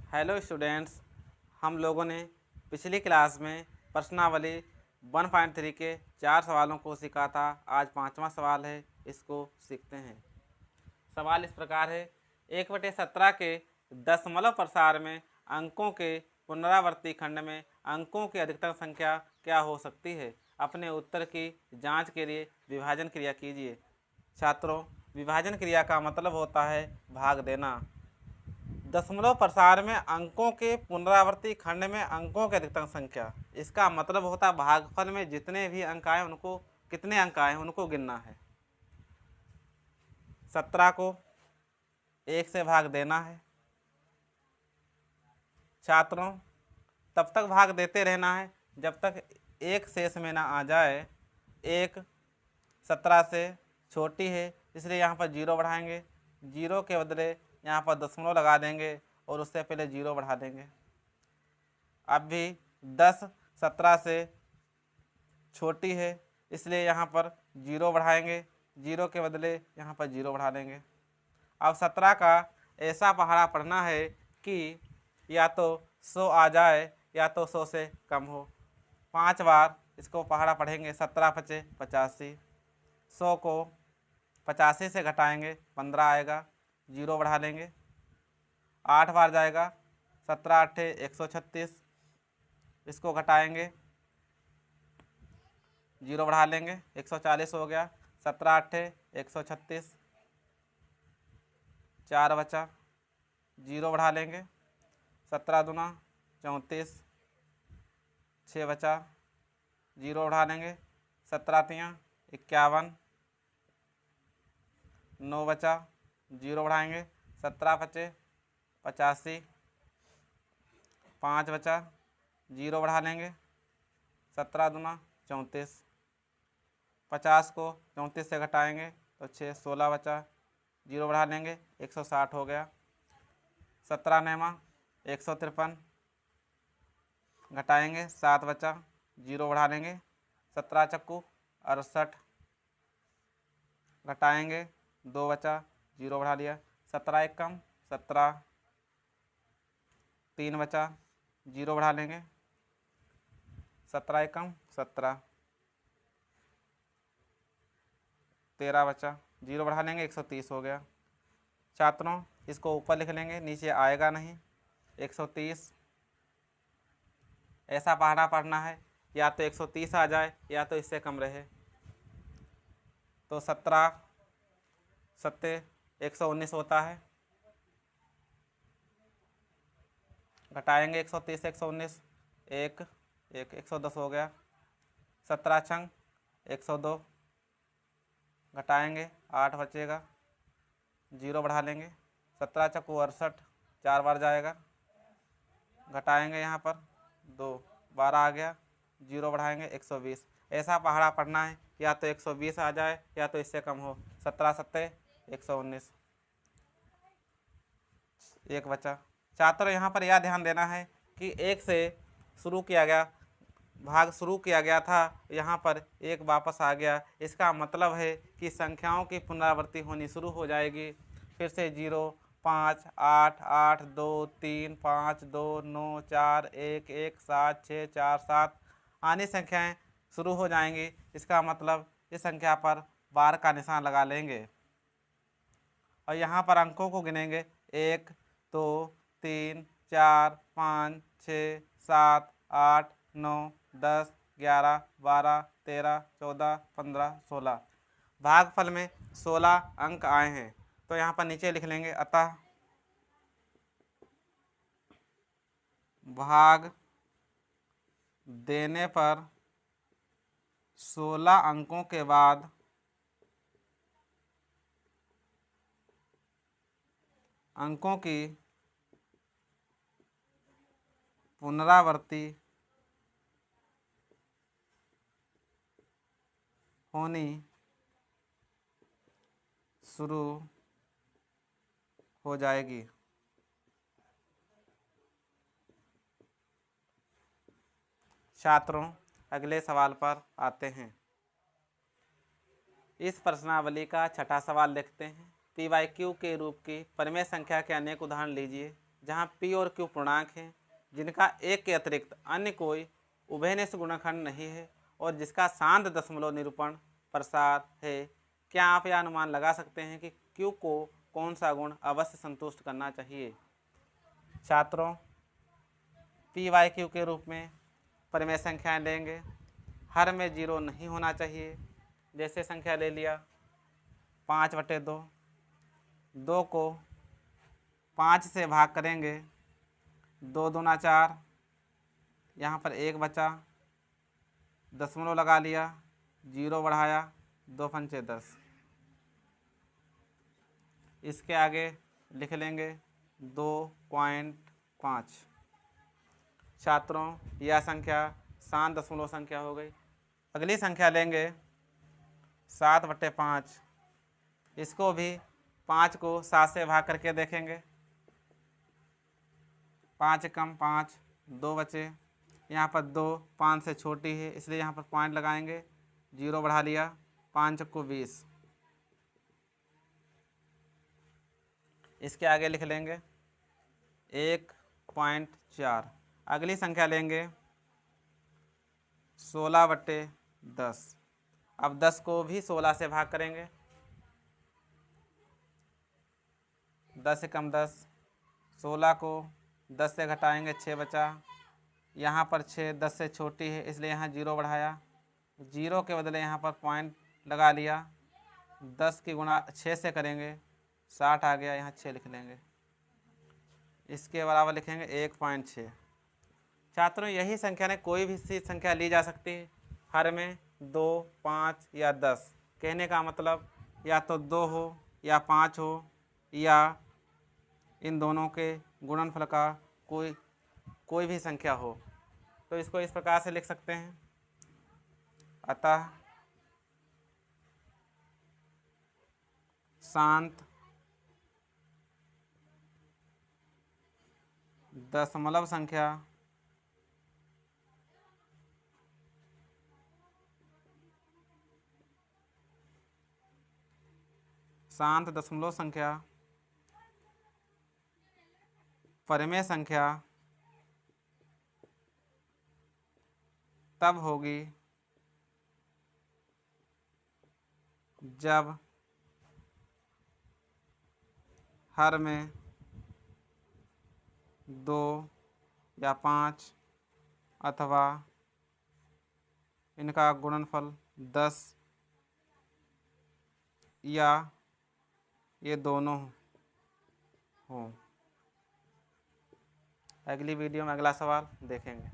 Hello students, हम लोगों ने पिछली क्लास में प्रश्नावली 1.3 के 4 सवालों को सीखा था। आज 5वां सवाल है, इसको सीखते हैं। सवाल इस प्रकार है, 1/17 के दशमलव प्रसार में अंकों के पुनरावर्ती खंड में अंकों की अधिकतम संख्या क्या हो सकती है। अपने उत्तर की जांच के लिए विभाजन क्रिया कीजिए। छात्रों, विभाजन क्रिया का मतलब होता है भाग देना। दशमलव प्रसार में अंकों के पुनरावर्ती खंड में अंकों की अधिकतम संख्या, इसका मतलब होता है भागफल में जितने भी अंक आए उनको, कितने अंक आए उनको गिनना है। 17 को 1 से भाग देना है। छात्रों, तब तक भाग देते रहना है जब तक एक शेष में ना आ जाए। 1 17 से छोटी है, इसलिए यहाँ पर 0 बढ़ाएंगे। 0 के बदले यहाँ पर दशमलव लगा देंगे और उससे पहले 0 बढ़ा देंगे। अब भी 10 17 से छोटी है, इसलिए यहाँ पर 0 बढ़ाएंगे। 0 के बदले यहाँ पर 0 बढ़ा देंगे। अब 17 का ऐसा पहाड़ा पढ़ना है कि या तो 100 आ जाए या तो 100 से कम हो। 5 बार इसको पहाड़ा पढ़ेंगे। 17 पचे 85, 100 को 85 से घटाएंगे 15 आएगा, 0 बढ़ा लेंगे। 8 बार जाएगा, 17 8 136, इसको घटाएंगे, 0 बढ़ा लेंगे, 140 हो गया। 17 8 136, 4 बचा, 0 बढ़ा लेंगे। 17 दूना 34, 6 बचा, 0 बढ़ा लेंगे। 17 तियाँ 51, 9 बचा, 0 बढ़ाएंगे। 17 पचे 85, 5 बचा, 0 बढ़ा लेंगे। 17 दूना 34, 50 को 34 से घटाएंगे तो 6 16 बचा, 0 बढ़ा लेंगे, 160 हो गया। 17 नेमा 153, घटाएंगे 7 बचा, 0 बढ़ा लेंगे। 17 चक्कू 68, घटाएंगे 2 बचा, 0 बढ़ा लिया। 17 एक कम 17, 3 बचा, 0 बढ़ा लेंगे। 17 एक कम 17, 13 बचा, 0 बढ़ा लेंगे, 130 हो गया। छात्रों, इसको ऊपर लिख लेंगे, नीचे आएगा नहीं। 130 ऐसा पहाड़ा पढ़ना है, या तो 130 आ जाए या तो इससे कम रहे। तो 17 सत्ते 119 होता है, घटाएंगे 130 से 119, 1 110 हो गया। 17 छंग 102, घटाएंगे 8 बचेगा, 0 बढ़ा लेंगे। 17 चक्कू 68, 4 बार जाएगा, घटाएंगे यहाँ पर 2, 12 आ गया, 0 बढ़ाएंगे 120। ऐसा पहाड़ा पढ़ना है, या तो 120 आ जाए या तो इससे कम हो। 17 सत्ते 119, 1 बचा। छात्रों, यहाँ पर यह ध्यान देना है कि 1 से शुरू किया गया भाग शुरू किया गया था, यहाँ पर 1 वापस आ गया। इसका मतलब है कि संख्याओं की पुनरावृत्ति होनी शुरू हो जाएगी। फिर से 0 5 8 8 2 3 5 2 9 4 1 1 7 6 4 7 आनी संख्याएं शुरू हो जाएंगी। इसका मतलब इस संख्या पर बार का निशान लगा लेंगे और यहाँ पर अंकों को गिनेंगे। 1 2 3 4 5 6 7 8 9 10 11 12 13 14 15 16। भागफल में 16 अंक आए हैं, तो यहाँ पर नीचे लिख लेंगे। अतः भाग देने पर 16 अंकों के बाद अंकों की पुनरावृत्ति होनी शुरू हो जाएगी। छात्रों, अगले सवाल पर आते हैं। इस प्रश्नावली का छठा सवाल देखते हैं। पी वाई क्यू के रूप की परिमेय संख्या के अनेक उदाहरण लीजिए। जहाँ p और q पूर्णांक हैं, जिनका एक के अतिरिक्त अन्य कोई उभयनिष्ठ गुणनखंड नहीं है और जिसका शांत दशमलव निरूपण प्रसार है। क्या आप यह अनुमान लगा सकते हैं कि q को कौन सा गुण अवश्य संतुष्ट करना चाहिए? छात्रों, पी वाई क्यू के रूप में परिमेय संख्याएं लेंगे। हर में 0 नहीं होना चाहिए। जैसे संख्या ले लिया 5/2, 2 को 5 से भाग करेंगे, 2 दूना 4, यहाँ पर 1 बचा, दशमलव लगा लिया, 0 बढ़ाया, 2 पंचे 10। इसके आगे लिख लेंगे 2.5। छात्रों, यह संख्या शांत दशमलव संख्या हो गई। अगली संख्या लेंगे 7/5। इसको भी 5 को 7 से भाग करके देखेंगे। 5 कम 5, 2 बचे। यहाँ पर 2 5 से छोटी है, इसलिए यहाँ पर पॉइंट लगाएंगे, 0 बढ़ा लिया, 5 को 20। इसके आगे लिख लेंगे 1.4। अगली संख्या लेंगे 16/10। अब 10 को भी 16 से भाग करेंगे। 10 से कम 10, 16 को 10 से घटाएंगे, 6 बचा। यहाँ पर 6 10 से छोटी है, इसलिए यहाँ 0 बढ़ाया, 0 के बदले यहाँ पर पॉइंट लगा लिया। 10 की गुणा 6 से करेंगे, 60 आ गया, यहाँ 6 लिख लेंगे। इसके बराबर लिखेंगे 1.6। छात्रों, यही संख्या ने कोई भी सी संख्या ली जा सकती है। हर में 2, 5 या 10। कहने का मतलब या तो 2 हो या 5 हो या इन दोनों के गुणनफल का कोई भी संख्या हो। तो इसको इस प्रकार से लिख सकते हैं। अतः शांत दशमलव संख्या परिमेय संख्या तब होगी जब हर में 2 या 5 अथवा इनका गुणनफल 10 या ये दोनों हों। अगली वीडियो में अगला सवाल देखेंगे।